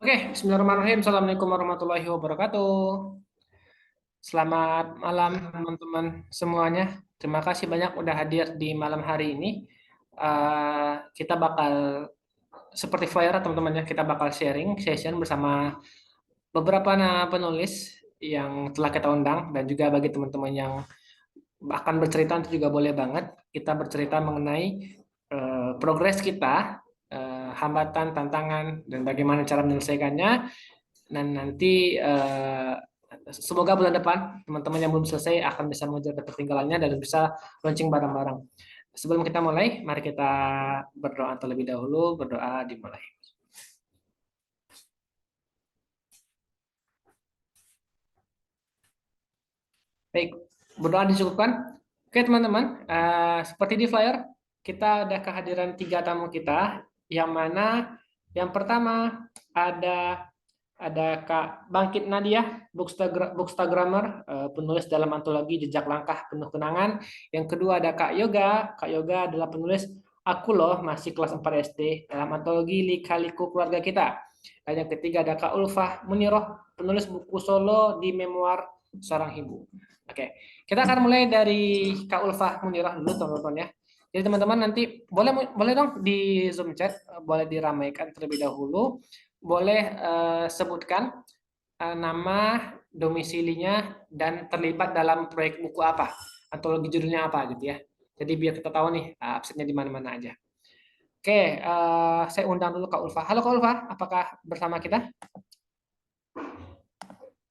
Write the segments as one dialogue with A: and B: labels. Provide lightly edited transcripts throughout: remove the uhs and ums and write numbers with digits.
A: Oke, bismillahirrahmanirrahim. Assalamualaikum warahmatullahi wabarakatuh. Selamat malam teman-teman semuanya. Terima kasih banyak udah hadir di malam hari ini. Kita bakal seperti flyer teman-teman ya, kita bakal sharing session bersama beberapa penulis yang telah kita undang dan juga bagi teman-teman yang akan bercerita itu juga boleh banget. Kita bercerita mengenai progres kita, hambatan, tantangan, dan bagaimana cara menyelesaikannya. Dan nanti semoga bulan depan teman-teman yang belum selesai akan bisa mengejar ketertinggalannya dan bisa launching bareng-bareng. Sebelum kita mulai, mari kita berdoa terlebih dahulu. Berdoa dimulai. Baik, berdoa dicukupkan. Oke teman-teman, seperti di flyer, kita ada kehadiran 3 tamu kita, yang mana yang pertama ada Kak Bangkit Nadia, bookstagrammer, penulis dalam antologi Jejak Langkah Penuh Kenangan. Yang kedua ada Kak Yoga. Kak Yoga adalah penulis Aku Loh Masih Kelas 4 SD dalam antologi Lika-Liku Keluarga Kita. Dan yang ketiga ada Kak Ulfah Muniroh, penulis buku solo di memoir seorang ibu. Oke, kita akan mulai dari Kak Ulfah Muniroh dulu teman-teman ya. Jadi teman-teman nanti boleh boleh dong di Zoom chat, boleh diramaikan terlebih dahulu, boleh sebutkan nama, domisilinya, dan terlibat dalam proyek buku apa, antologi judulnya apa gitu ya. Jadi biar kita tahu nih absennya di mana-mana aja. Oke, saya undang dulu Kak Ulfa. Halo Kak Ulfa, apakah bersama kita?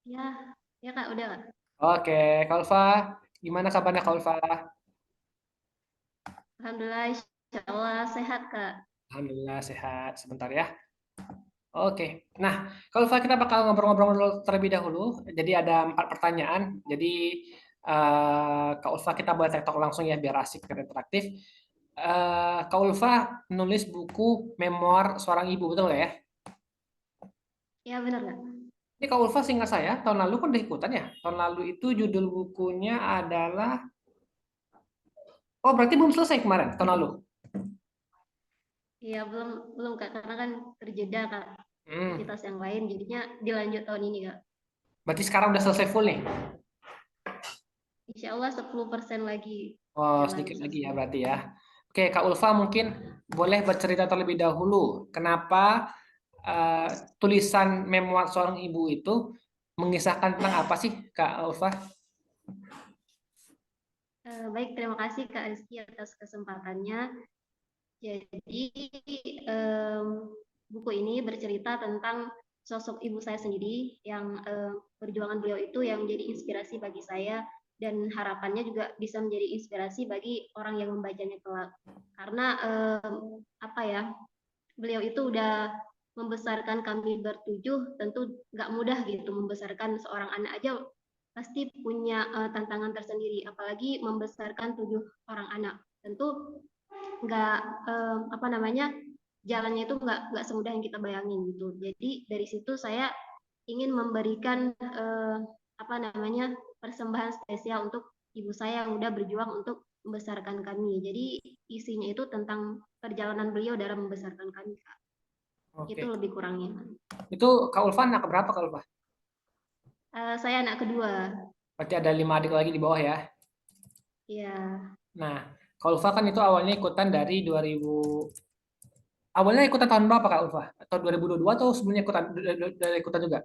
B: Ya, ya Kak, udah Kak.
A: Oke, Kak Ulfa, gimana kabarnya Kak Ulfa?
B: Alhamdulillah, insya Allah sehat Kak.
A: Alhamdulillah sehat. Sebentar ya. Oke, nah kalau kita bakal ngobrol-ngobrol dulu terlebih dahulu. Jadi ada 4 pertanyaan. Jadi Kak Ulfa kita boleh tektok langsung ya biar asik dan interaktif. Kak Ulfa nulis buku memoir seorang ibu, betul nggak ya?
B: Ya benar Kak.
A: Ini Kak Ulfa seingat saya tahun lalu kan udah ikutan ya. Tahun lalu itu judul bukunya adalah, oh berarti belum selesai kemarin tahun lalu.
B: Ya belum belum Kak, karena kan terjeda Kak
A: Hmm,
B: aktivitas yang lain, jadinya dilanjut tahun ini Kak.
A: berarti sekarang udah selesai full nih.
B: Insya Allah 10% lagi
A: Oh
B: jalan
A: sedikit lagi ya
B: selesai.
A: berarti ya. Oke Kak Ulfa mungkin boleh bercerita terlebih dahulu. Kenapa eh, tulisan memoir seorang ibu itu mengisahkan tentang apa sih, Kak Ulfa?
B: Baik, terima kasih Kak Rizky atas kesempatannya. Jadi em, buku ini bercerita tentang sosok ibu saya sendiri yang perjuangan beliau itu yang menjadi inspirasi bagi saya dan harapannya juga bisa menjadi inspirasi bagi orang yang membacanya kelak. Karena apa ya, beliau itu udah membesarkan kami bertujuh, tentu nggak mudah gitu membesarkan seorang anak aja pasti punya tantangan tersendiri, apalagi membesarkan 7 orang anak. Tentu nggak apa namanya jalannya itu nggak semudah yang kita bayangin gitu. Jadi dari situ saya ingin memberikan apa namanya persembahan spesial untuk ibu saya yang udah berjuang untuk membesarkan kami. Jadi isinya itu tentang perjalanan beliau dalam membesarkan kami, Kak. Itu
A: Oke.
B: lebih kurangnya.
A: Itu Kak Ulfa anak berapa Kak Ulfa?
B: Saya anak kedua.
A: Berarti ada 5 adik lagi di bawah ya.
B: Ya,
A: Nah, Kak Ulfa kan itu awalnya ikutan dari 2000. Awalnya ikutan tahun berapa Kak Ulfa? Atau 2022 atau sebelumnya ikutan dari ikutan juga?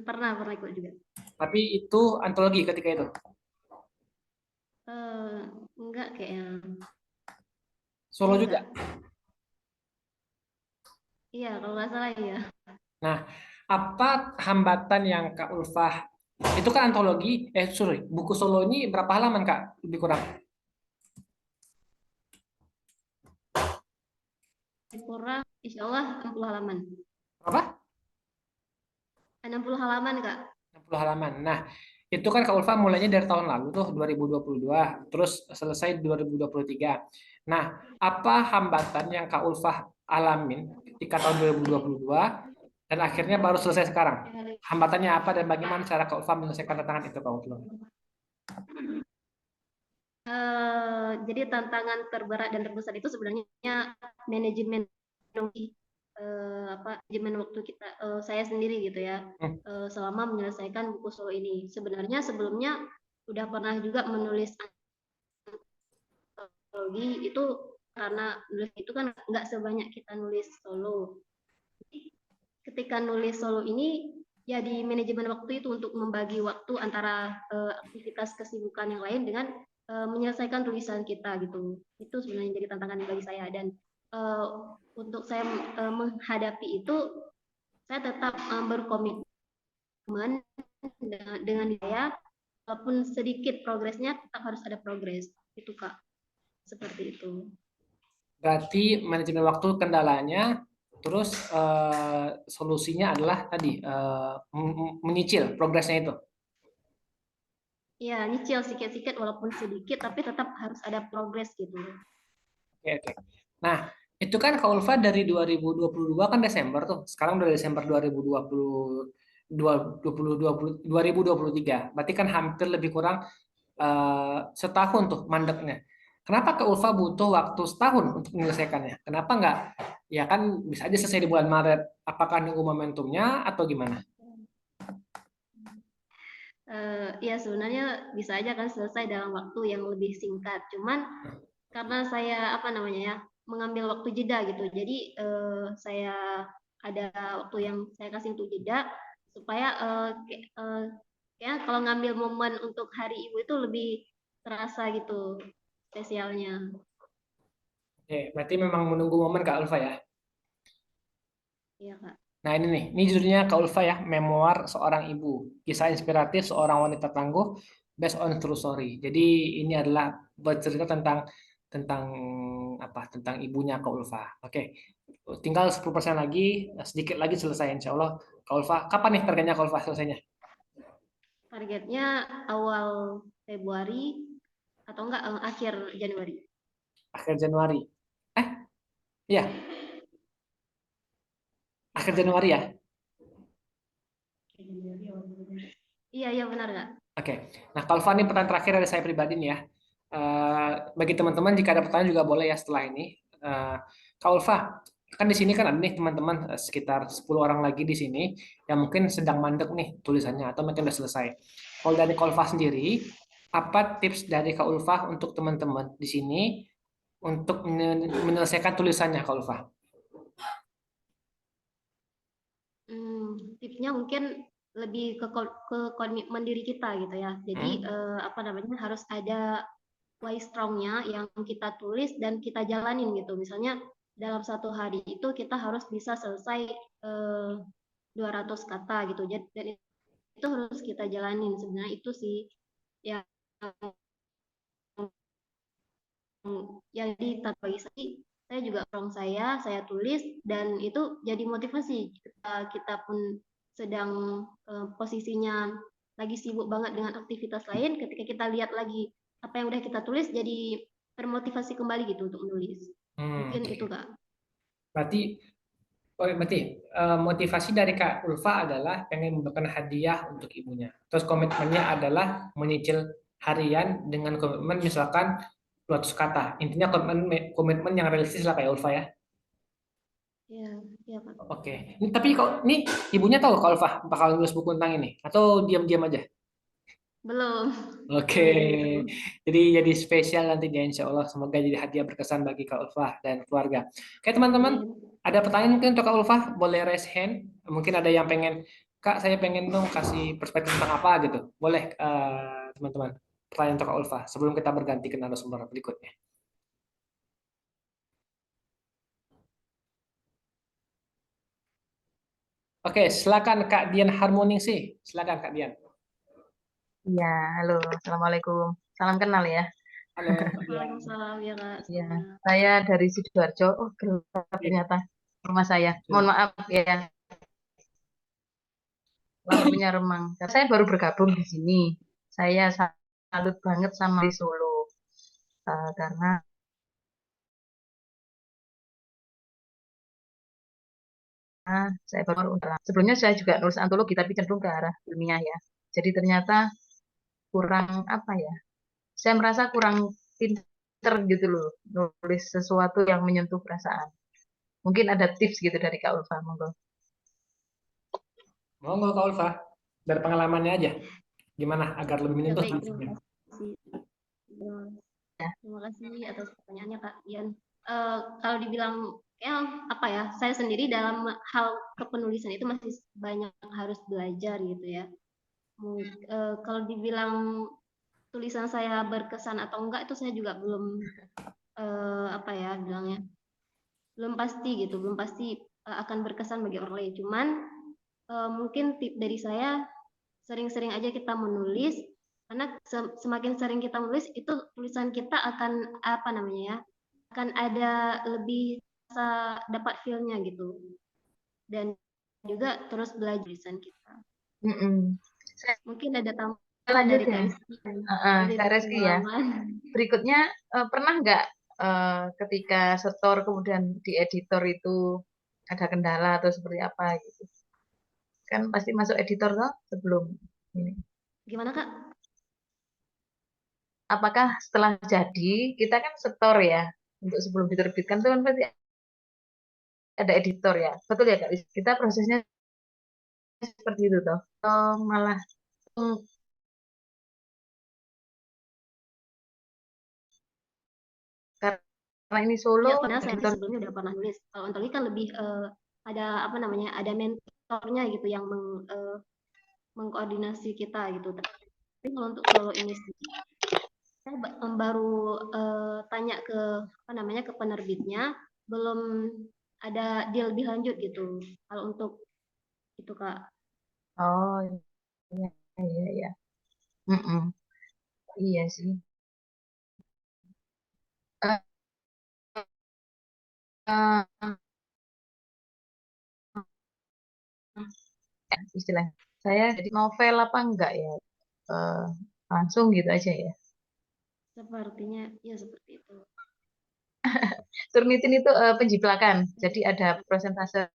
B: pernah ikut juga.
A: Tapi itu antologi ketika itu.
B: Eh, enggak
A: Solo
B: kayaknya
A: juga.
B: enggak. Iya, kalau nggak salah ya.
A: Nah, apa hambatan yang Kak Ulfa itu kan antologi, sorry, buku solo ini berapa halaman Kak? Lebih kurang.
B: Kurang, insya Allah 60 halaman.
A: Berapa?
B: 60 halaman, Kak.
A: 60 halaman. Nah, itu kan Kak Ulfa mulainya dari tahun lalu tuh 2022, terus selesai 2023. Nah, apa hambatan yang Kak Ulfa alamin ketika tahun 2022 dan akhirnya baru selesai sekarang? Hambatannya apa dan bagaimana cara Kak Ulfa menyelesaikan tantangan itu Kak Ulfa?
B: Jadi tantangan terberat dan terbesar itu sebenarnya manajemen manajemen waktu kita, saya sendiri gitu ya,
A: Hmm.
B: selama menyelesaikan buku solo ini. Sebenarnya sebelumnya udah pernah juga menulis antologi itu, karena nulis itu kan nggak sebanyak kita nulis solo. Ketika nulis solo ini jadi manajemen waktu itu untuk membagi waktu antara aktivitas kesibukan yang lain dengan menyelesaikan tulisan kita gitu. Itu sebenarnya jadi tantangan bagi saya, dan untuk saya menghadapi itu, saya tetap berkomitmen dengan saya, walaupun sedikit progresnya tetap harus ada progres. Itu Kak, seperti itu.
A: Berarti manajemen waktu kendalanya, terus solusinya adalah tadi menyicil progresnya itu.
B: Ya, nyicil sedikit-sedikit walaupun sedikit, tapi tetap harus ada progres gitu.
A: Oke, oke. Nah, itu kan Kak Ulfa dari 2022 kan Desember tuh. Sekarang udah Desember 2023. Berarti kan hampir lebih kurang setahun tuh mandeknya. Kenapa Kak Ulfa butuh waktu setahun untuk menyelesaikannya? Kenapa nggak? Ya kan bisa aja selesai di bulan Maret. Apakah nunggu momentumnya atau gimana?
B: Ya sebenarnya bisa aja kan selesai dalam waktu yang lebih singkat. Cuman karena saya apa namanya ya, mengambil waktu jeda gitu. Jadi saya ada waktu yang saya kasih untuk jeda supaya ya kalau ngambil momen untuk Hari Ibu itu lebih terasa gitu spesialnya.
A: Oke, berarti memang menunggu momen Kak Ulfa ya.
B: Iya Kak.
A: Nah ini nih, ini judulnya Kak Ulfa ya, Memoir Seorang Ibu. Kisah inspiratif seorang wanita tangguh based on true story. Jadi ini adalah bercerita tentang tentang apa? Tentang ibunya Kak Ulfa. Oke, tinggal 10% lagi, sedikit lagi selesai insya Allah. Kak Ulfa, kapan nih targetnya Kak Ulfa selesainya?
B: Targetnya awal Februari atau enggak akhir Januari.
A: Akhir Januari. Eh, iya,
B: Iya
A: akhir
B: Kak.
A: Januari ya.
B: Iya, iya benar Kak.
A: Oke. Nah, Kak Ulfa ini pertanyaan terakhir dari saya pribadi nih ya. Bagi teman-teman jika ada pertanyaan juga boleh ya setelah ini. Kak Ulfa, kan di sini kan ada nih teman-teman sekitar 10 orang lagi di sini yang mungkin sedang mandek nih tulisannya atau mungkin udah selesai. Kalau dari Kak Ulfa sendiri, apa tips dari Kak Ulfa untuk teman-teman di sini untuk menyelesaikan tulisannya Kak Ulfa?
B: Tipsnya mungkin lebih ke komitmen diri kita gitu ya. Jadi
A: Hmm?
B: apa namanya, harus ada why strong-nya yang kita tulis dan kita jalanin gitu. Misalnya dalam satu hari itu kita harus bisa selesai 200 kata gitu. Dan itu harus kita jalanin. Sebenarnya itu sih yang jadi bagi saya juga strong, saya tulis, dan itu jadi motivasi kita pun sedang posisinya lagi sibuk banget dengan aktivitas lain. Ketika kita lihat lagi apa yang udah kita tulis, jadi termotivasi kembali gitu untuk menulis. Mungkin itu
A: Oke.
B: Kak.
A: Berarti Oke, berarti motivasi dari Kak Ulfa adalah pengen memberikan hadiah untuk ibunya. Terus komitmennya adalah menyicil harian dengan komitmen misalkan 200 kata. Intinya komitmen komitmen yang realistis lah Kak Ulfa ya.
B: Ya, ya Kak.
A: Oke. Ini, tapi kalau ini ibunya tahu Kak Ulfa bakal nulis buku tentang ini atau diam-diam aja?
B: Belum.
A: Oke.
B: Belum gitu.
A: Jadi spesial nantinya insya Allah. Semoga jadi hadiah berkesan bagi Kak Ulfa dan keluarga. Oke teman-teman,
B: Amin.
A: ada pertanyaan mungkin untuk Kak Ulfa? Boleh raise hand. Mungkin ada yang pengen, Kak saya pengen dong kasih perspektif tentang apa gitu. Boleh teman-teman. Pertanyaan untuk Kak Ulfa sebelum kita berganti ke narasumber berikutnya. Oke, silakan Kak Dian Harmoningsih. Silakan Kak Dian.
C: Iya, halo, assalamualaikum. Salam kenal ya.
A: Halo Kak Dian.
B: Waalaikumsalam ya Kak.
C: Iya,
B: Sama.
C: saya dari Sidoarjo. Oh, gelap
A: Iya,
C: ternyata rumah saya. Mohon
A: betul.
C: maaf ya, lampunya remang. Saya baru bergabung di sini. Saya salut banget sama di Solo. Karena saya baru sebelumnya saya juga nulis antologi tapi cenderung ke arah ilmiah ya. Jadi ternyata kurang apa ya? Saya merasa kurang pinter gitu loh nulis sesuatu yang menyentuh perasaan. Mungkin ada tips gitu dari Kak Ulfa, monggo.
A: Monggo Kak Ulfa, dari pengalamannya aja, gimana agar lebih
B: Ya,
A: menyentuh
B: baik,
A: tulisannya.
B: terima,
C: Ya.
B: terima kasih atas pertanyaannya Kak Dian. Kalau dibilang ya apa ya, saya sendiri dalam hal kepenulisan itu masih banyak harus belajar gitu ya. Kalau dibilang tulisan saya berkesan atau enggak itu saya juga belum apa ya bilangnya, belum pasti gitu, belum pasti akan berkesan bagi orang lain. Cuman mungkin tip dari saya, sering-sering aja kita menulis, karena semakin sering kita menulis itu tulisan kita akan apa namanya ya, akan ada lebih rasa dapat feel-nya gitu, dan juga terus belajar tulisan kita.
C: Saya
B: Mungkin ada tambahan
C: lanjut
B: dari Kak
C: ya.
B: Rizky, dari
C: Kak Reski ya.
B: pengalaman.
C: Berikutnya pernah nggak ketika setor kemudian di editor itu ada kendala atau seperti apa gitu? Kan pasti masuk editor toh sebelum ini.
B: Gimana Kak?
C: Apakah setelah jadi kita kan setor ya untuk sebelum diterbitkan itu kan pasti ada editor ya, betul ya Kak? Kita prosesnya seperti itu toh. Oh, malah karena ini solo
B: Ya, karena saya
C: editor.
B: sebelumnya udah pernah nulis. Kalau ontologi kan lebih ada apa namanya, ada mentornya gitu yang mengkoordinasi kita gitu. Tapi kalau untuk solo ini sendiri, saya baru tanya ke apa namanya, ke penerbitnya, belum ada deal lebih lanjut gitu. Kalau untuk itu Kak.
C: Oh iya iya iya. Mm-mm. Iya sih. Eh, eh, istilah saya jadi novel apa enggak ya? Eh, langsung gitu aja ya.
B: Sepertinya ya seperti itu.
C: Turnitin itu penjiplakan. Jadi ada persentase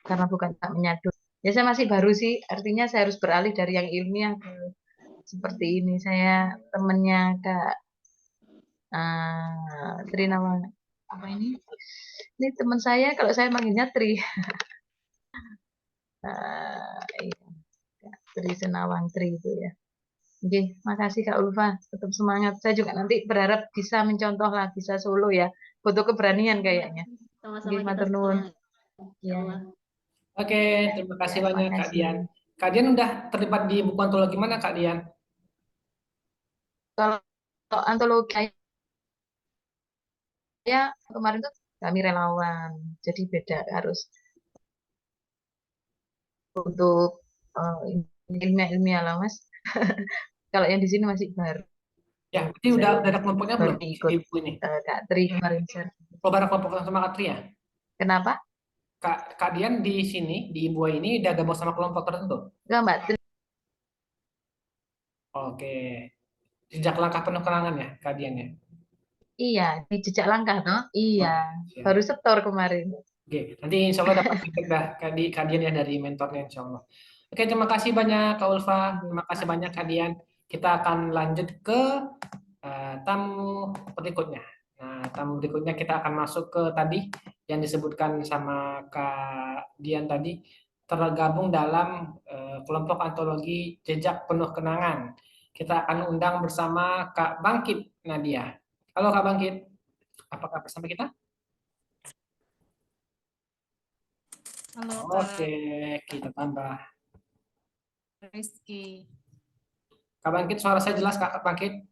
C: karena bukan tak menyatu. Ya saya masih baru sih, artinya saya harus beralih dari yang ilmiah ke seperti ini. Saya temennya Kak Tri nama apa ini? Ini teman saya kalau saya manggilnya Tri. Iya, Kak Tri Senawang Tri itu ya. Oke, makasih Kak Ulfa. Tetap semangat. Saya juga nanti berharap bisa mencontoh lah, bisa solo ya. Butuh keberanian kayaknya. Oke,
B: Sama-sama kita
C: matur nuwun.
B: semangat,
C: Ya,
B: insyaallah.
A: Oke, terima
C: ya,
A: kasih banyak Kak
C: makasih.
A: Dian. Kak Dian udah terlibat di buku antologi mana Kak Dian?
C: Kalau antologi saya kemarin tuh kami relawan. Jadi beda harus untuk ilmiah-ilmiah lah, Mas. Kalau yang di sini masih baru.
A: Ya, berarti udah
C: Saya
A: ada kelompoknya
C: baru
A: belum
C: ikut
A: di buku ini?
C: Kak Tri kemarin.
A: Oh, bareng kelompok sama Kak Tri ya?
C: Kenapa?
A: Kak Dian di sini, di Imbua ini udah gabung sama kelompok tertentu?
C: Enggak, Mbak Tri.
A: Oke, jejak langkah penuh kenangan ya Kak Dian ya?
C: Iya, di jejak langkah toh. Iya,
A: Oke,
C: baru
A: siap.
C: setor kemarin.
A: Oke, nanti insya Allah dapat feedback dah Kak Dian ya dari mentornya insya Allah. Oke, terima kasih banyak Kak Ulfa, terima kasih banyak Kak Dian. Kita akan lanjut ke tamu berikutnya. Nah, tamu berikutnya kita akan masuk ke tadi yang disebutkan sama Kak Dian tadi, tergabung dalam kelompok antologi Jejak Penuh Kenangan. Kita akan undang bersama Kak Bangkit Nadia. Halo Kak Bangkit, apakah bersama kita?
D: Halo
A: Oke,
D: Kak
A: kita tambah.
D: Rizky.
A: Kak Bangkit, suara saya jelas Kak Bangkit?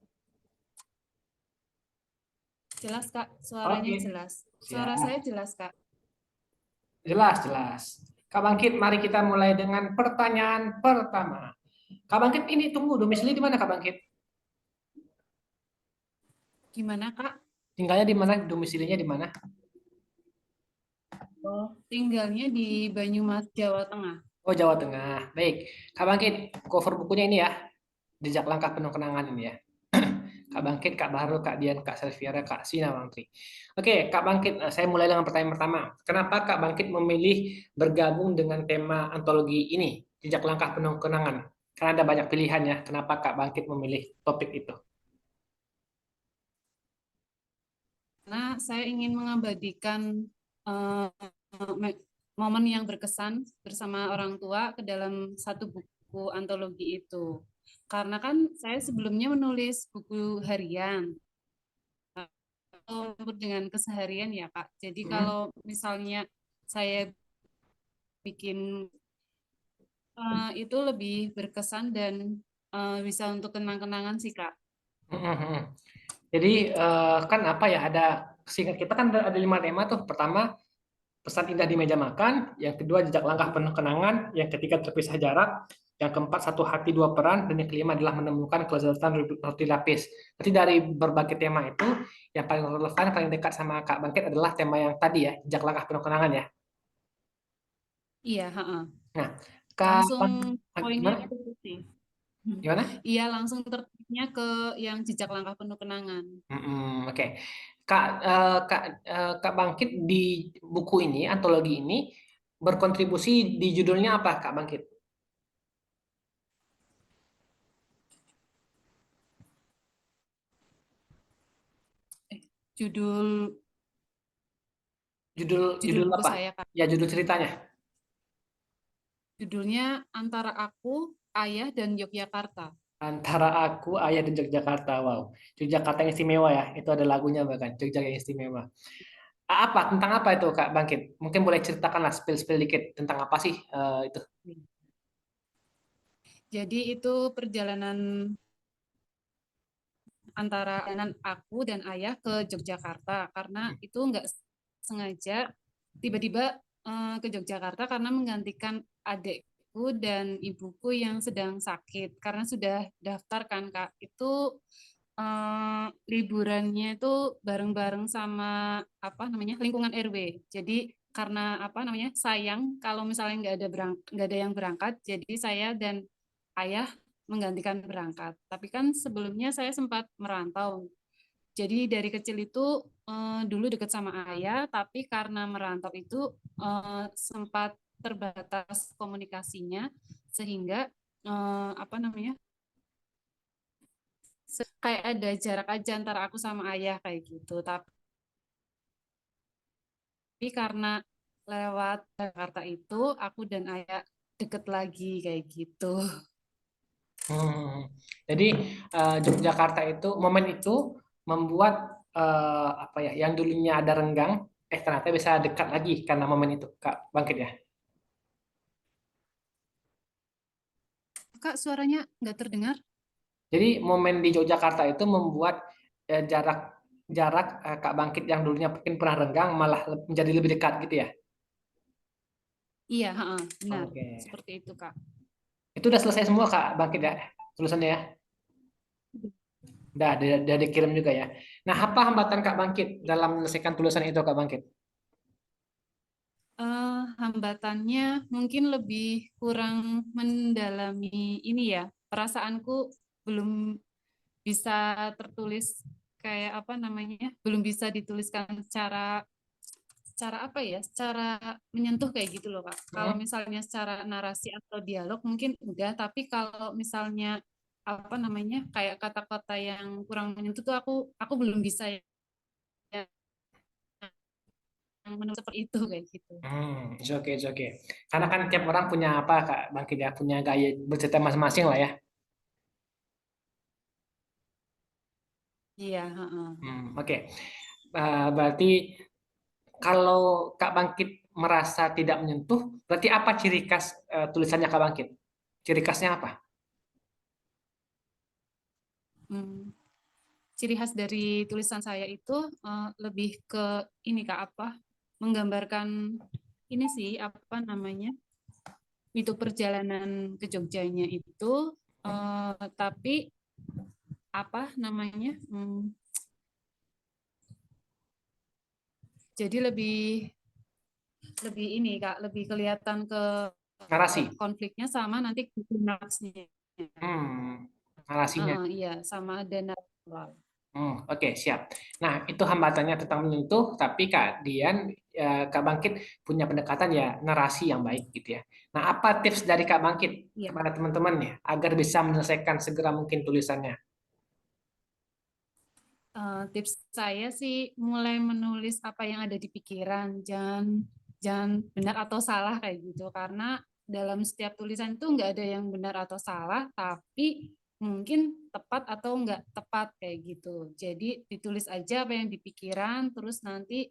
D: Jelas Kak, suaranya
A: Oke,
D: jelas. Suara
A: siap.
D: saya jelas Kak.
A: Jelas, jelas. Kak Bangkit, mari kita mulai dengan pertanyaan pertama. Kak Bangkit, ini tunggu, domisili di mana Kak Bangkit?
D: Gimana Kak?
A: Tinggalnya di mana? Domisilinya di mana?
D: Oh, tinggalnya di Banyumas, Jawa Tengah.
A: Oh, Jawa Tengah. Baik. Kak Bangkit, cover bukunya ini ya. Jejak Langkah Penuh Kenangan ini ya. Kak Bangkit, Kak Bahru, Kak Dian, Kak Selviara, Kak Sina Wangtri. Oke, Kak Bangkit, saya mulai dengan pertanyaan pertama. Kenapa Kak Bangkit memilih bergabung dengan tema antologi ini, Jejak Langkah Penuh Kenangan? Karena ada banyak pilihan ya. Kenapa Kak Bangkit memilih topik itu?
D: karena saya ingin mengabadikan momen yang berkesan bersama orang tua ke dalam satu buku antologi itu. Karena kan saya sebelumnya menulis buku harian dengan keseharian ya Kak. Jadi kalau misalnya saya bikin itu lebih berkesan dan bisa untuk kenang-kenangan sih Kak.
A: Jadi kan apa ya, ada singkat kita kan ada 5 tema tuh. Pertama, pesan indah di meja makan. Yang kedua, jejak langkah penuh kenangan. Yang ketiga, terpisah jarak. Yang keempat, satu hati dua peran. Dan yang kelima adalah menemukan kelezatan roti lapis. Nanti dari berbagai tema itu, yang paling relevan, paling dekat sama Kak Bangkit adalah tema yang tadi ya, jejak langkah penuh kenangan ya.
D: Iya, heeh.
A: Nah, Kak
D: Langsung poinnya
A: gimana?
D: itu sih.
A: Gimana?
D: Iya, langsung tertibnya ke yang jejak langkah penuh kenangan.
A: Oke. Kak, Kak Bangkit di buku ini, antologi ini, berkontribusi di judulnya apa, Kak Bangkit?
D: Judul
A: Judul
D: judul
A: judul
D: buku
A: apa?
D: saya Kak.
A: Ya, judul ceritanya.
D: Judulnya Antara Aku, Ayah dan Yogyakarta.
A: Antara Aku, Ayah dan Yogyakarta. Wow. Yogyakarta yang istimewa ya. Itu ada lagunya bahkan. Jogja yang istimewa. Apa? Tentang apa itu, Kak Bangkit? Mungkin boleh ceritakanlah, spill-spill dikit. Tentang apa sih itu?
D: Jadi itu perjalanan antara aku dan ayah ke Yogyakarta karena itu nggak sengaja tiba-tiba ke Yogyakarta karena menggantikan adikku dan ibuku yang sedang sakit karena sudah daftar kan Kak. Itu liburannya itu bareng-bareng sama apa namanya lingkungan RW. Jadi karena apa namanya sayang kalau misalnya nggak ada yang berangkat, jadi saya dan ayah menggantikan berangkat. Tapi kan sebelumnya saya sempat merantau. Jadi dari kecil itu dulu dekat sama ayah, tapi karena merantau itu sempat terbatas komunikasinya sehingga apa namanya kayak ada jarak aja antara aku sama ayah kayak gitu. Tapi karena lewat Jakarta itu aku dan ayah deket lagi kayak gitu.
A: Hmm. Jadi Yogyakarta itu, momen itu membuat apa ya, yang dulunya ada renggang, ternyata bisa dekat lagi karena momen itu, Kak Bangkit ya.
D: Kak, suaranya nggak terdengar?
A: Jadi momen di Yogyakarta itu membuat jarak jarak Kak Bangkit yang dulunya mungkin pernah renggang malah menjadi lebih dekat gitu ya.
D: Iya, heeh, benar.
A: Oke.
D: Seperti itu, Kak.
A: Itu udah selesai semua Kak Bangkit ya, tulisannya ya. Udah dikirim juga ya. Nah, apa hambatan Kak Bangkit dalam menyelesaikan tulisan itu Kak Bangkit?
D: Hambatannya mungkin lebih kurang mendalami ini ya. Perasaanku belum bisa tertulis kayak apa namanya? Belum bisa dituliskan secara secara apa ya? Secara menyentuh kayak gitu loh, Kak. Kalau
A: Hmm.
D: misalnya secara narasi atau dialog mungkin udah, tapi kalau misalnya apa namanya? Kayak kata-kata yang kurang menyentuh tuh aku belum bisa ya yang menurut seperti itu kayak gitu.
A: It's okay. Karena kan tiap orang punya apa Kak Bangkit ya, punya gaya bercerita masing-masing lah ya.
D: Iya, heeh.
A: Oke. Berarti kalau Kak Bangkit merasa tidak menyentuh, berarti apa ciri khas tulisannya Kak Bangkit? Ciri khasnya apa?
D: Hmm. Ciri khas dari tulisan saya itu lebih ke ini Kak apa? Menggambarkan ini sih apa namanya? Itu perjalanan ke Jogjanya itu tapi apa namanya? Jadi lebih ini Kak, lebih kelihatan ke
A: Narasi.
D: konfliknya sama nanti klimaksnya.
A: Hmm, narasinya.
D: Iya, sama ada natural.
A: Oke, siap. Nah, itu hambatannya tentang menyentuh, tapi Kak Dian, Kak Bangkit punya pendekatan ya narasi yang baik gitu ya. Nah, apa tips dari Kak Bangkit
D: Iya.
A: kepada teman-teman ya agar bisa menyelesaikan segera mungkin tulisannya?
D: Tips saya sih mulai menulis apa yang ada di pikiran, jangan jangan benar atau salah kayak gitu. Karena dalam setiap tulisan itu nggak ada yang benar atau salah, tapi mungkin tepat atau nggak tepat kayak gitu. Jadi ditulis aja apa yang di pikiran, terus nanti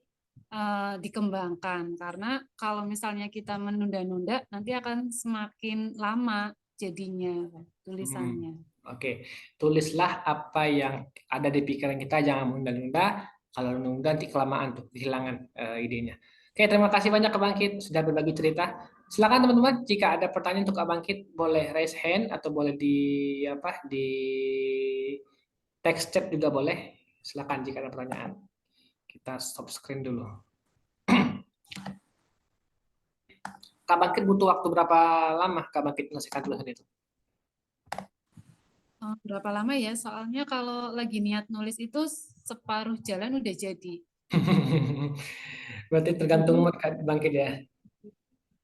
D: dikembangkan. Karena kalau misalnya kita menunda-nunda, nanti akan semakin lama jadinya
A: Hmm,
D: tulisannya.
A: Oke, tulislah apa yang ada di pikiran kita, jangan menunda-nunda. Kalau menunda nanti kelamaan tuh, kehilangan idenya. Oke, terima kasih banyak Kak Bangkit sudah berbagi cerita. Silakan teman-teman, jika ada pertanyaan untuk Kak Bangkit, boleh raise hand atau boleh di apa di text chat juga boleh. Silakan jika ada pertanyaan. Kita stop screen dulu. Kak Bangkit butuh waktu berapa lama Kak Bangkit menyelesaikan tulisan itu?
D: Berapa lama ya? Soalnya kalau lagi niat nulis itu separuh jalan udah jadi.
A: Berarti tergantung mood Kak Bangkit ya.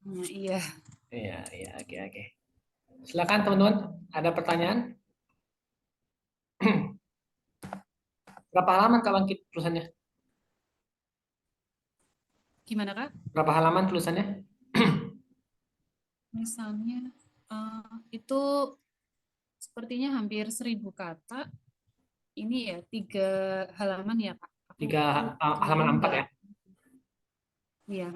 D: Nah, iya.
A: Iya, iya, oke, oke. Silakan teman-teman, ada pertanyaan? Berapa halaman Kak Bangkit tulisannya?
D: Gimana Kak?
A: Berapa halaman tulisannya?
D: Misalnya itu sepertinya hampir 1.000 kata. Ini ya 3 halaman ya Kak. Aku
A: Tiga
D: kemarin
A: halaman 4
D: nggak.
A: ya?
D: Iya.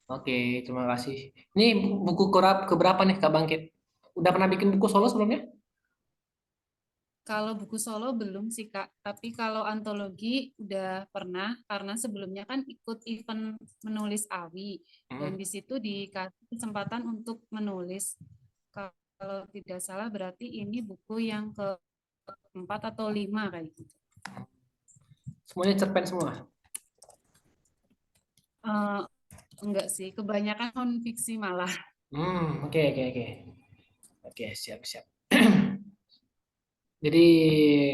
A: Oke, terima kasih. Ini buku keberapa nih Kak Bangkit? Udah pernah bikin buku solo sebelumnya?
D: Kalau buku solo belum sih Kak. Tapi kalau antologi udah pernah karena sebelumnya kan ikut event menulis AWI dan
A: Hmm.
D: di situ dikasih kesempatan untuk menulis. Kalau tidak salah berarti ini buku yang keempat atau 5 kayak gitu.
A: Semuanya cerpen semua?
D: Eh, enggak sih, kebanyakan non fiksi malah.
A: Oke, oke, oke. Oke, siap, siap. Jadi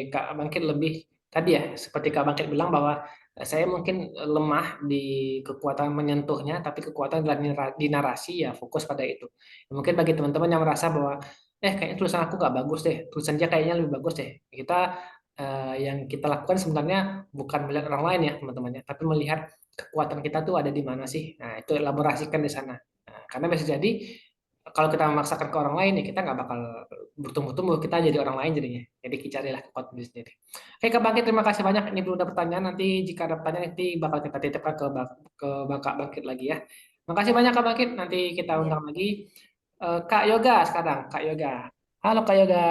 A: Kak Bangkit lebih tadi ya, seperti Kak Bangkit bilang bahwa saya mungkin lemah di kekuatan menyentuhnya, tapi kekuatan di narasi ya fokus pada itu. Mungkin bagi teman-teman yang merasa bahwa kayaknya tulisan aku nggak bagus deh, tulisan dia kayaknya lebih bagus deh. Kita yang kita lakukan sebenarnya bukan melihat orang lain ya teman-temannya, tapi melihat kekuatan kita tuh ada di mana sih. Nah itu elaborasikan di sana. Nah, karena bisa jadi kalau kita memaksakan ke orang lain ya kita nggak bakal bertumbuh-tumbuh, kita jadi orang lain jadinya. Jadi kita carilah kekuatan diri sendiri. Oke Kak Bangkit, terima kasih banyak. Ini belum ada pertanyaan, nanti jika ada pertanyaan nanti bakal kita titipkan ke Kak Bangkit lagi ya. Makasih banyak Kak Bangkit, nanti kita
D: Iya.
A: undang lagi. Kak Yoga sekarang, Kak Yoga. Halo Kak Yoga.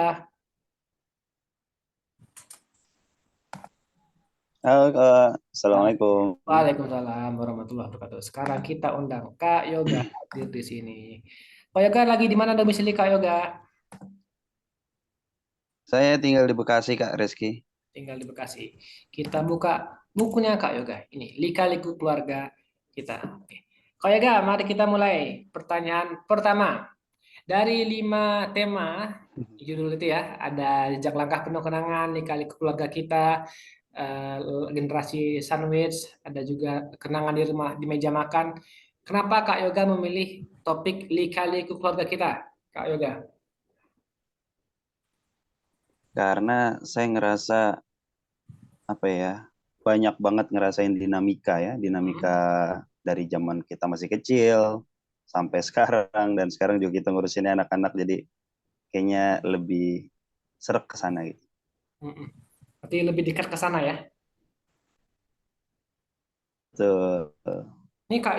E: Halo, Assalamualaikum.
A: Waalaikumsalam warahmatullahi wabarakatuh. Sekarang kita undang Kak Yoga hadir di sini. Kak Yoga lagi di mana domisili Kak Yoga?
E: Saya tinggal di Bekasi, Kak Reski.
A: Tinggal di Bekasi. Kita buka bukunya Kak Yoga. Ini Lika-Liku Keluarga kita. Oke. Kak Yoga, mari kita mulai. Pertanyaan pertama. Dari 5 tema, judul itu ya, ada jejak langkah penuh kenangan, Lika-Liku Keluarga kita, eh, generasi sandwich, ada juga kenangan di rumah di meja makan. Kenapa Kak Yoga memilih topik Lika-Liku Keluarga kita? Kak Yoga.
E: Karena saya ngerasa apa ya, banyak banget ngerasain dinamika ya, dinamika dari zaman kita masih kecil sampai sekarang, dan sekarang juga kita ngurusin anak-anak, jadi kayaknya lebih seret ke sana gitu.
A: Mm-mm. Berarti lebih dekat ke sana ya.
E: Tuh.
A: Ini Kak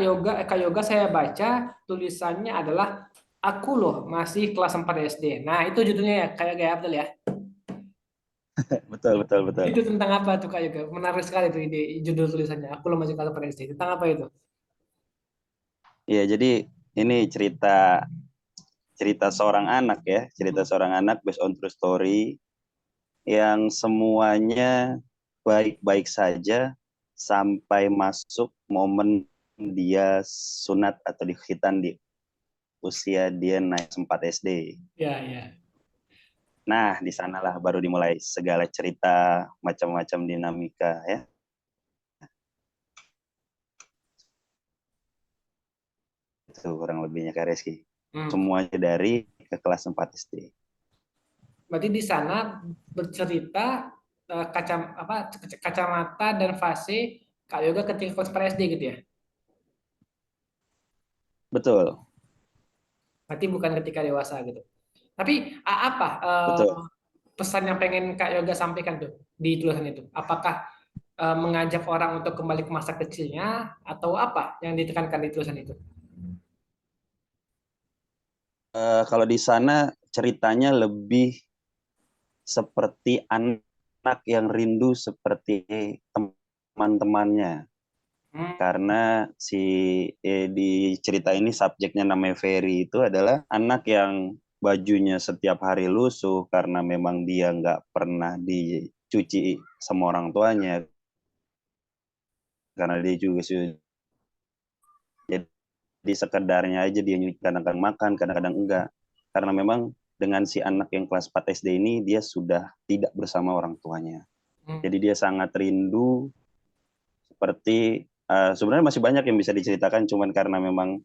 A: Yoga saya baca tulisannya adalah aku loh masih kelas 4 SD. Nah, itu judulnya ya kayak gaya Abdul ya.
E: Betul, betul, betul.
A: Itu tentang apa tuh Kak Yoga? Menarik sekali tuh ide judul tulisannya. Aku loh masih kelas 4 SD. Tentang apa itu?
E: Iya, jadi ini cerita cerita seorang anak ya, cerita seorang anak based on true story yang semuanya baik-baik saja sampai masuk momen dia sunat atau dikhitan di usia dia naik 4 SD.
A: Ya, ya.
E: Nah, di sanalah baru dimulai segala cerita, macam-macam dinamika ya. Itu kurang lebihnya Kak Reski.
A: Hmm.
E: Semuanya dari ke kelas 4 SD.
A: Berarti di sana bercerita kacamata dan fase Kak Yoga ketika kelas SD gitu ya.
E: Betul,
A: Berarti bukan ketika dewasa gitu. Tapi apa
E: betul.
A: pesan yang pengen Kak Yoga sampaikan tuh di tulisan itu? Apakah mengajak orang untuk kembali ke masa kecilnya atau apa yang ditekankan di tulisan itu?
E: Kalau di sana ceritanya lebih seperti anak yang rindu seperti teman-temannya.
A: Hmm,
E: Karena di cerita ini subjeknya namanya Ferry itu adalah anak yang bajunya setiap hari lusuh karena memang dia nggak pernah dicuci sama orang tuanya, karena dia juga jadi sekedarnya aja dia nyuci, kadang-kadang makan, kadang-kadang enggak. Karena memang dengan si anak yang kelas 4 SD ini dia sudah tidak bersama orang tuanya.
A: hmm.
E: Jadi dia sangat rindu seperti sebenarnya masih banyak yang bisa diceritakan, cuman karena memang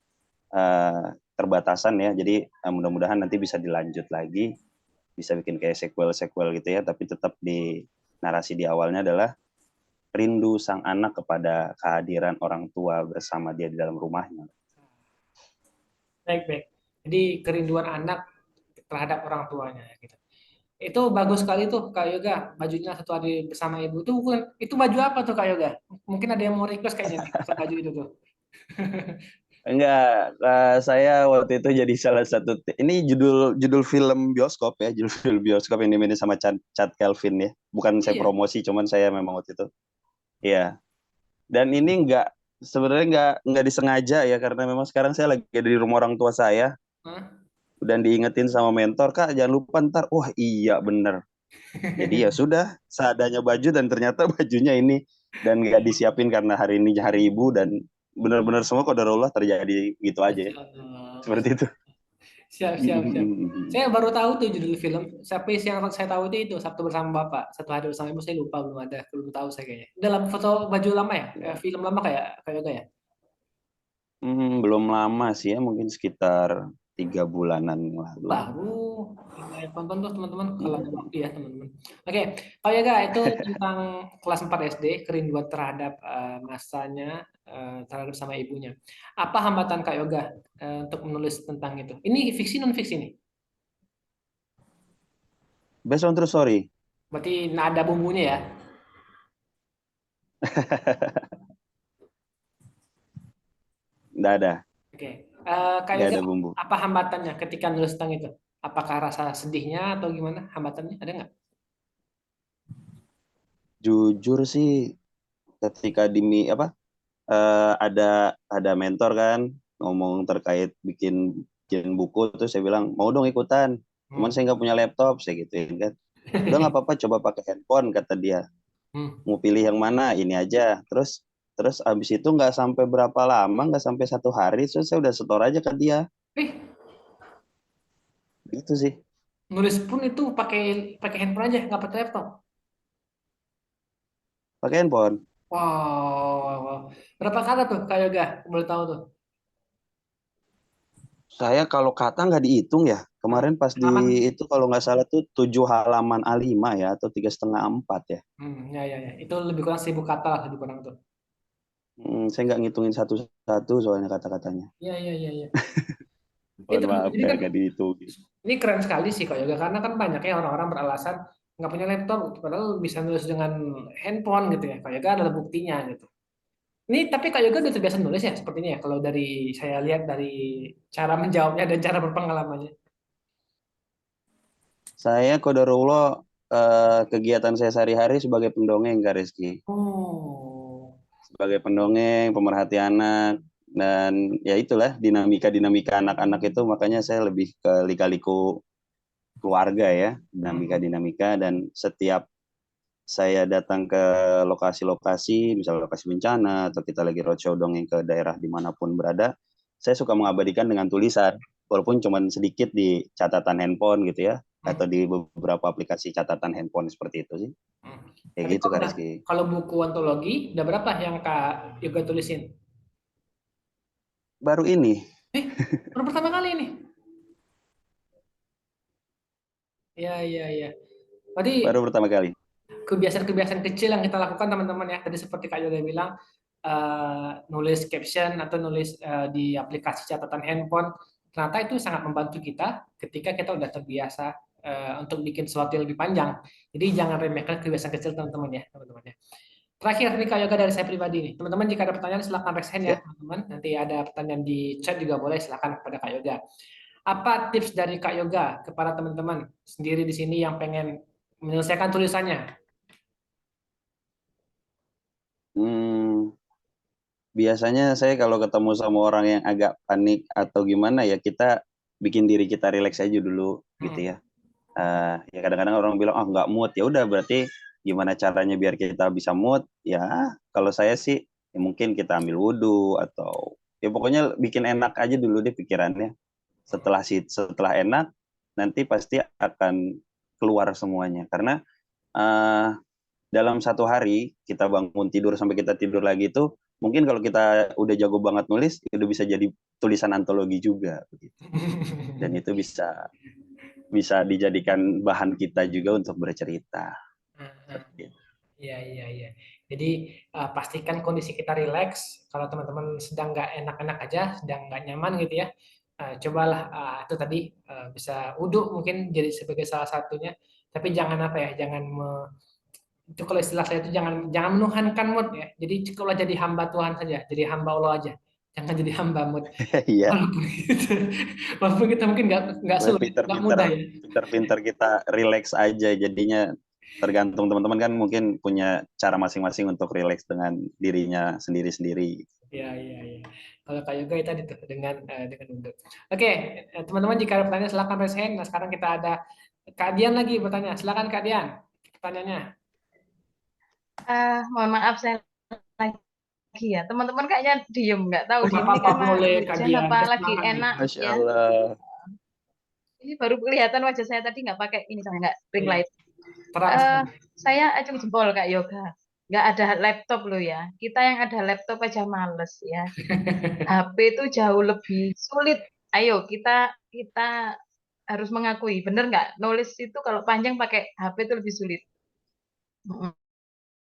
E: terbatasan ya. Jadi mudah-mudahan nanti bisa dilanjut lagi, bisa bikin kayak sequel gitu ya. Tapi tetap di narasi di awalnya adalah rindu sang anak kepada kehadiran orang tua bersama dia di dalam rumahnya.
A: Baik, baik. Jadi kerinduan anak terhadap orang tuanya gitu. Itu bagus sekali tuh Kak Yoga, bajunya satu hari bersama ibu. Itu baju apa tuh Kak Yoga? Mungkin ada yang mau request kayaknya nih, baju itu tuh.
E: Enggak, saya waktu itu jadi salah satu. Ini judul judul film bioskop ya, judul film bioskop yang dimainin sama Chad Kelvin ya. Bukan saya
A: Iya.
E: promosi, cuman saya memang waktu itu. Iya. Dan ini sebenarnya nggak disengaja ya, karena memang sekarang saya lagi di rumah orang tua saya.
A: Hah?
E: Dan diingetin sama mentor, Kak jangan lupa ntar. Wah iya bener. Jadi ya sudah, seadanya baju dan ternyata bajunya ini. Dan nggak disiapin karena hari ini hari ibu, dan benar-benar semua qadarullah terjadi gitu aja
A: Masya
E: ya.
A: Allah,
E: Seperti itu.
A: siap, siap, siap. Saya baru tahu tuh judul film. Tapi yang saya tahu itu Sabtu Bersama Bapak. Satu Hari Bersama Ibu saya lupa, belum tahu saya kayaknya. Dalam foto baju lama ya, film lama kayak Yoga ya.
E: Belum lama sih ya, mungkin sekitar 3 bulanan yang lalu.
A: Baru lumayan tonton tuh teman-teman kalau ada waktu ya teman-teman. Oke, oh ya Kak, itu tentang kelas 4 SD, kerinduan terhadap masanya terhadap sama ibunya. Apa hambatan Kak Yoga untuk menulis tentang itu? Ini fiksi non fiksi nih.
E: Based on true story.
A: Berarti ada bumbunya ya.
E: Nggak ada.
A: Oke. Kak
E: Nggak
A: Yoga,
E: ada bumbu.
A: apa hambatannya ketika nulis tentang itu? Apakah rasa sedihnya atau gimana hambatannya? Ada nggak?
E: Jujur sih, ketika ada mentor kan ngomong terkait bikin buku, terus saya bilang mau dong ikutan, cuman
A: Hmm.
E: saya nggak punya laptop, saya gituin kan. Udah nggak apa-apa, coba pakai handphone kata dia.
A: Hmm.
E: Mau pilih yang mana, ini aja. Terus abis itu nggak sampai berapa lama, nggak sampai 1 hari, terus saya udah setor aja ke dia.
A: Eh,
E: Gitu sih.
A: nulis pun itu pakai pakai handphone aja, nggak pakai laptop.
E: Pakai handphone.
A: Wow. Berapa kata tuh Kak Yoga? Boleh tahu tuh.
E: Saya kalau kata nggak dihitung ya. Kemarin pas
A: Halaman.
E: itu kalau nggak salah tuh 7 halaman A5 ya, atau 3,5 A4 ya.
A: Ya, ya, ya. Itu lebih kurang 1.000 kata lah, lebih kurang tuh.
E: Saya nggak ngitungin satu-satu soalnya kata-katanya.
A: Iya, iya, iya, iya.
E: Mohon
A: Itu
E: maaf
A: jadi
E: ya,
A: kan
E: nggak dihitungin.
A: ini keren sekali sih Kak Yoga, karena kan banyak ya orang-orang beralasan nggak punya laptop, padahal bisa nulis dengan handphone gitu ya. Kak Yoga adalah buktinya gitu. Ini tapi Kak Yoga udah terbiasa nulis ya sepertinya ya, kalau dari saya lihat dari cara menjawabnya dan cara berpengalamannya.
E: Saya qadarullah, kegiatan saya sehari-hari sebagai pendongeng Kak Rizky.
A: Oh.
E: Sebagai pendongeng, pemerhati anak, dan ya itulah dinamika-dinamika anak-anak itu, makanya saya lebih ke lika-liku keluarga ya, dinamika-dinamika. Dan setiap saya datang ke lokasi-lokasi, misalnya lokasi bencana, atau kita lagi roadshow dongeng ke daerah dimanapun berada, saya suka mengabadikan dengan tulisan, walaupun cuma sedikit di catatan handphone gitu ya, atau di beberapa aplikasi catatan handphone seperti itu sih. Kayak
A: Tapi
E: gitu Kak Rizky.
A: kalau buku antologi udah berapa yang Kak Yoga tulisin?
E: Baru ini.
A: Baru pertama kali ini. Iya, iya, iya. Berarti
E: Baru pertama kali.
A: kebiasaan-kebiasaan kecil yang kita lakukan teman-teman ya. Tadi seperti Kak Yoga bilang, nulis caption atau nulis di aplikasi catatan handphone, ternyata itu sangat membantu kita ketika kita udah terbiasa untuk bikin sesuatu yang lebih panjang. Jadi jangan remehkan kebiasaan kecil teman-teman ya, teman-teman ya. Terakhir nih Kak Yoga dari saya pribadi nih. Teman-teman jika ada pertanyaan silakan raise hand ya,
E: Siap.
A: teman-teman. Nanti ada pertanyaan di chat juga boleh, silakan kepada Kak Yoga. Apa tips dari Kak Yoga kepada teman-teman sendiri di sini yang pengen menyelesaikan tulisannya?
E: Hmm, biasanya saya kalau ketemu sama orang yang agak panik atau gimana ya, kita bikin diri kita rileks aja dulu gitu ya. Ya kadang-kadang orang bilang nggak mood, ya udah berarti gimana caranya biar kita bisa mood ya. Kalau saya sih ya mungkin kita ambil wudhu atau ya pokoknya bikin enak aja dulu deh pikirannya. Setelah enak nanti pasti akan keluar semuanya, karena dalam satu hari kita bangun tidur sampai kita tidur lagi itu mungkin kalau kita udah jago banget nulis udah bisa jadi tulisan antologi juga begitu. Dan itu bisa dijadikan bahan kita juga untuk bercerita. Seperti itu.
A: Iya, iya, iya. Jadi pastikan kondisi kita rileks. Kalau teman-teman sedang nggak enak-enak aja, sedang nggak nyaman gitu ya, cobalah itu tadi bisa wudhu mungkin jadi sebagai salah satunya. Tapi jangan apa ya, jangan itu kalau istilah saya itu jangan menuhankan mood ya. Jadi kalau jadi hamba Tuhan saja, jadi hamba Allah aja. Jangan jadi hamba mood.
E: Iya,
A: Walaupun gitu, walaupun kita mungkin nggak sulit, nggak mudah ya.
E: pinter-pinter kita relax aja jadinya. Tergantung teman-teman kan mungkin punya cara masing-masing untuk relax dengan dirinya sendiri-sendiri.
A: Iya, iya, iya. Kalau Kak Yoga itu tadi tuh dengan untuk. Oke, teman-teman jika ada pertanyaan silakan raise hand. Nah, sekarang kita ada Kak Dian lagi bertanya. Silakan Kak Dian. Pertanyaannya.
C: Mohon maaf saya lagi ya. Teman-teman kayaknya diem, nggak tahu
A: Oh,
C: di
A: nggak
C: ini
A: apa-apa,
C: karena
A: boleh Kak
C: hujan
A: Dian.
C: apa
A: Kita
C: lagi
A: silakan nih.
C: enak
E: Masya
C: ya.
E: Allah.
C: Ini baru kelihatan wajah saya tadi nggak pakai ini, saya nggak ring
A: Iya,
C: light.
A: terang
C: Eh,
A: sekali.
C: saya acung jempol Kak Yoga. Nggak ada laptop loh ya. Kita yang ada laptop aja males ya. HP itu jauh lebih sulit. Ayo kita kita harus mengakui, bener nggak? Nulis itu kalau panjang pakai HP itu lebih sulit. Mm,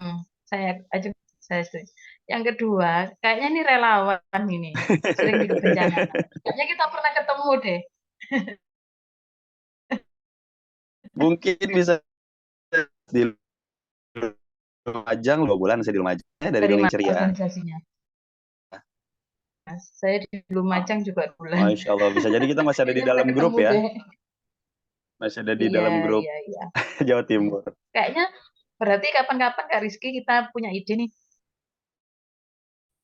C: mm. Saya setuju. Yang kedua, kayaknya ini relawan ini, sering di kebencangan. Kayaknya kita pernah ketemu deh.
E: Mungkin bisa di Lumajang 2 bulan saya di Lumajang dari
C: Dari
E: Dongeng
C: mana
E: Ceria.
C: organisasinya? Saya di Lumajang juga bulan.
E: Masya Allah, bisa jadi kita masih ada di
C: Kayaknya pernah
E: dalam grup
C: ketemu
E: ya.
C: deh.
E: Masih ada di
C: Iya,
E: dalam grup
C: iya, iya.
E: Jawa Timur.
C: Kayaknya berarti kapan-kapan Kak Rizky kita punya ide nih.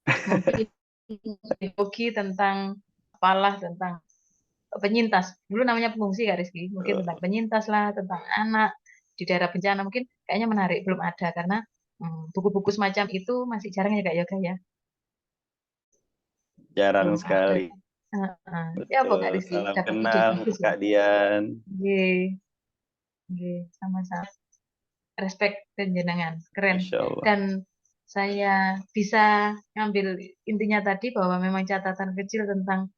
C: Mungkin ideologi tentang apalah tentang penyintas. Dulu namanya pengungsi Kak Rizky. Mungkin tentang penyintas lah, tentang anak di daerah bencana. Mungkin kayaknya menarik. Belum ada karena buku-buku semacam itu masih jarang ya Kak Yoga ya.
E: Jarang
C: Belum ada.
E: sekali.
C: Ya apa Kak
E: Betul.
C: Rizky?
E: Salam
C: Dapat ide
E: kenal
C: bagus ya.
E: Kak Dian.
C: Ye, ye, sama-sama. Respect penjenengan. Keren.
E: Masya Allah.
C: Dan saya bisa ngambil intinya tadi bahwa memang catatan kecil tentang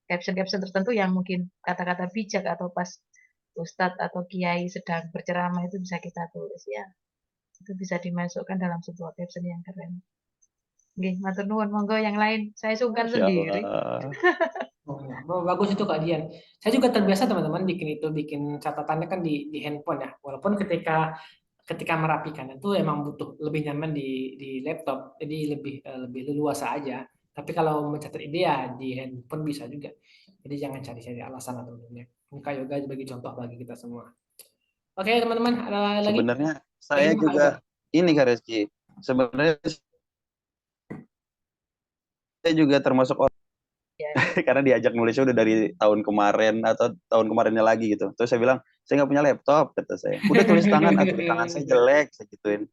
C: caption-caption tertentu yang mungkin kata-kata bijak atau pas Ustadz atau Kiai sedang berceramah itu bisa kita tulis ya. Itu bisa dimasukkan dalam sebuah caption yang keren. Oke, matur nuwun, monggo yang lain. Saya sungkan
E: Masya
C: sendiri.
E: Allah.
A: Oh, bagus itu Kak Dian. Saya juga terbiasa teman-teman bikin catatannya kan di handphone ya. Walaupun ketika merapikan itu emang butuh lebih nyaman di laptop, jadi lebih leluasa aja. Tapi kalau mencatat ide ya di handphone bisa juga. Jadi jangan cari-cari alasan atau teman-teman. Ini Kak Yoga sebagai contoh bagi kita semua. Oke teman-teman, ada lagi?
E: Sebenarnya
A: Lagi
E: saya
A: Kak
E: juga
A: Yoga?
E: ini Kak Rizky. Sebenarnya saya juga termasuk orang
C: Ya,
E: karena diajak nulisnya udah dari tahun kemarin atau tahun kemarinnya lagi gitu. Terus saya bilang, saya nggak punya laptop, kata saya. Udah tulis tangan, aduh tangan saya jelek, saya gituin.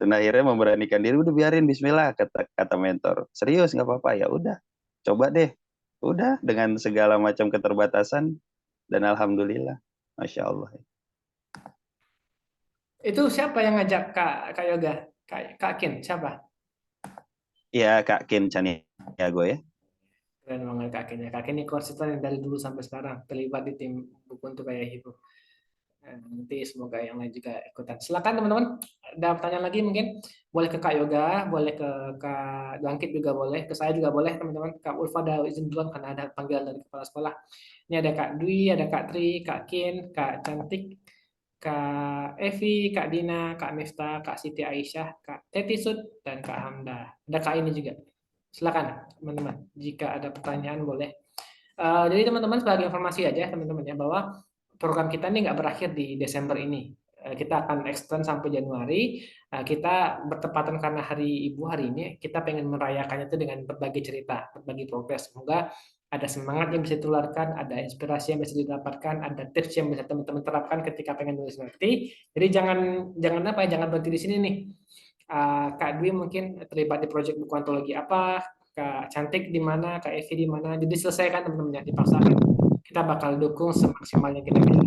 E: Dan akhirnya memberanikan diri, udah biarin Bismillah, kata mentor. Serius nggak apa-apa, ya udah, coba deh. Udah dengan segala macam keterbatasan dan alhamdulillah, Masya Allah.
A: Itu siapa yang ngajak Kak Yoga? Kak Kin, siapa?
E: Ya Kak Kin Caniago ya.
A: Keren banget Kak Kin ya. Kak Kin ini konsisten dari dulu sampai sekarang terlibat di tim buku untuk kayak itu. Nanti semoga yang lain juga ikutan. Silakan teman-teman. Ada pertanyaan lagi mungkin? Boleh ke Kak Yoga, boleh ke Kak Bangkit juga boleh, ke saya juga boleh teman-teman. Kak Ulfa ada izin duluan karena ada panggilan dari kepala sekolah. Ini ada Kak Dwi, ada Kak Tri, Kak Kin, Kak Cantik, Kak Evi, Kak Dina, Kak Miftah, Kak Siti Aisyah, Kak Teti Sud, dan Kak Hamda. Ada Kak ini juga. Silakan teman-teman. Jika ada pertanyaan boleh. Jadi teman-teman sebagai informasi aja teman-teman ya bahwa program kita ini nggak berakhir di Desember ini. Kita akan extend sampai Januari. Kita bertepatan karena Hari Ibu hari ini, kita pengen merayakannya itu dengan berbagi cerita, berbagi progres. Semoga ada semangat yang bisa ditularkan, ada inspirasi yang bisa didapatkan, ada tips yang bisa teman-teman terapkan ketika pengen nulis nanti. Jadi jangan apa ya, jangan berhenti di sini nih. Kak Dwi mungkin terlibat di proyek buku antologi apa, Kak Cantik di mana, Kak Evi di mana. Jadi selesaikan teman-teman ya, dipaksakan. Kita bakal dukung semaksimalnya kita bisa.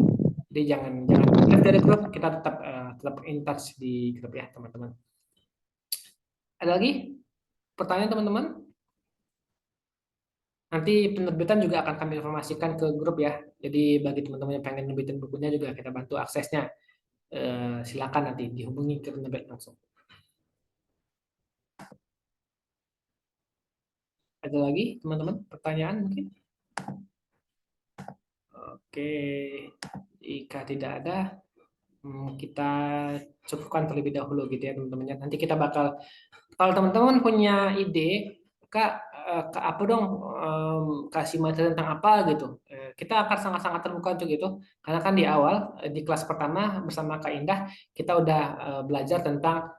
A: Jadi jangan lihat dari grup, kita tetap in touch di grup ya teman-teman. Ada lagi pertanyaan teman-teman? Nanti penerbitan juga akan kami informasikan ke grup ya. Jadi bagi teman-teman yang pengen nerbitin bukunya juga kita bantu aksesnya. Silakan nanti dihubungi ke penerbit langsung. Ada lagi teman-teman pertanyaan mungkin? Oke, jika tidak ada, kita cukupkan terlebih dahulu gitu ya teman-teman. Nanti kita bakal, kalau teman-teman punya ide, Kak, apa dong kasih materi tentang apa gitu. Kita akan sangat-sangat terbuka untuk itu. Karena kan di awal, di kelas pertama bersama Kak Indah, kita udah belajar tentang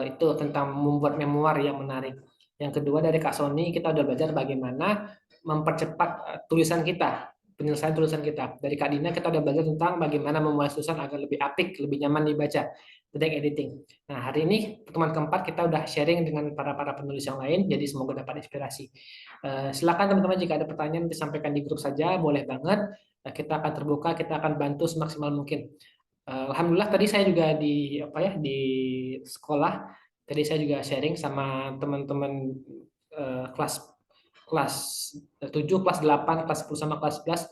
A: itu, tentang membuat memoir yang menarik. Yang kedua dari Kak Sony, kita udah belajar bagaimana mempercepat tulisan kita, penyelesaian tulisan kita. Dari Kak Dina kita udah belajar tentang bagaimana memulai tulisan agar lebih apik, lebih nyaman dibaca, tentang editing. Nah, hari ini pertemuan keempat kita udah sharing dengan para penulis yang lain, jadi semoga dapat inspirasi. Silakan teman-teman jika ada pertanyaan disampaikan di grup saja, boleh banget. Kita akan terbuka, kita akan bantu semaksimal mungkin. Alhamdulillah tadi saya juga di di sekolah, tadi saya juga sharing sama teman-teman kelas kelas 7, kelas 8, kelas 10 sama kelas 11,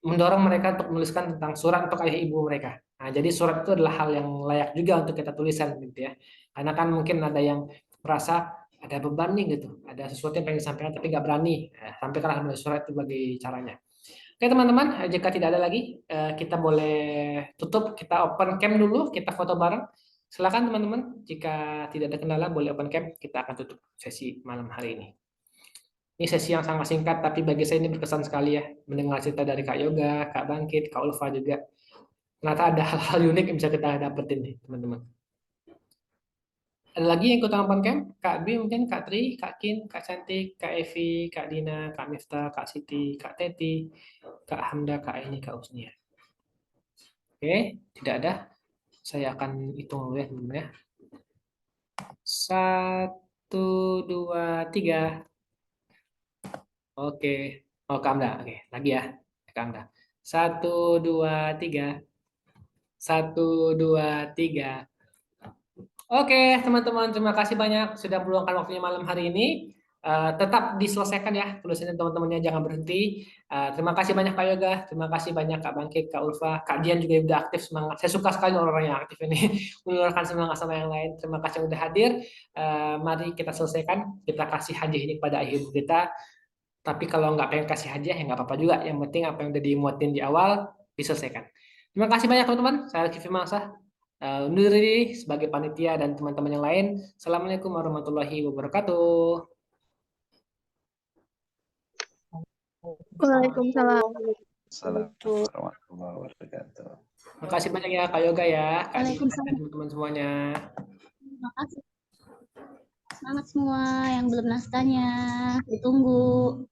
A: mendorong mereka untuk menuliskan tentang surat untuk ayah ibu mereka. Nah, jadi surat itu adalah hal yang layak juga untuk kita tuliskan gitu ya. Karena kan mungkin ada yang merasa ada beban nih gitu, ada sesuatu yang pengen disampaikan tapi nggak berani. Sampaikanlah melalui surat itu bagi caranya. Oke teman-teman, jika tidak ada lagi, kita boleh tutup, kita open cam dulu, kita foto bareng. Silakan teman-teman, jika tidak ada kendala boleh open cam, kita akan tutup sesi malam hari ini. Ini sesi yang sangat singkat, tapi bagi saya ini berkesan sekali ya, mendengar cerita dari Kak Yoga, Kak Bangkit, Kak Ulfa juga. Ternyata ada hal-hal unik yang bisa kita dapetin nih, teman-teman. Ada lagi yang ikut open cam? Kak Bi mungkin, Kak Tri, Kak Kin, Kak Cantik, Kak Evi, Kak Dina, Kak Miftah, Kak Siti, Kak Teti, Kak Hamda, Kak Aini, Kak Usnia. Oke, tidak ada. Saya akan hitung dulu ya, teman-teman ya. 1, 2, 3. Oke. Oh, Kak Hamda. Oke, lagi ya. Kak Hamda. 1, 2, 3. 1, 2, 3. Oke, teman-teman, terima kasih banyak sudah meluangkan waktunya malam hari ini. Tetap diselesaikan ya tulisannya teman-temannya, jangan berhenti. Terima kasih banyak Kak Yoga, terima kasih banyak Kak Bangkit, Kak Ulfa, Kak Dian juga udah aktif, semangat. Saya suka sekali orang-orang yang aktif ini menularkan semangat sama yang lain. Terima kasih sudah hadir. Mari kita selesaikan, kita kasih hadiah ini kepada ayah ibu kita. Tapi kalau nggak pengen kasih hadiah ya nggak apa-apa juga. Yang penting apa yang udah dimuatin di awal diselesaikan. Terima kasih banyak teman-teman. Saya Alkifi Mangsa. Undur diri sebagai panitia dan teman-teman yang lain. Assalamualaikum warahmatullahi wabarakatuh.
F: Waalaikumsalam.
E: Assalamualaikum warahmatullahi wabarakatuh.
A: Terima kasih banyak ya Kak Yoga ya, Kak Dina,
F: Waalaikumsalam.
A: dan teman-teman semuanya.
F: Terima kasih. Semangat semua yang belum naskahnya. Ditunggu.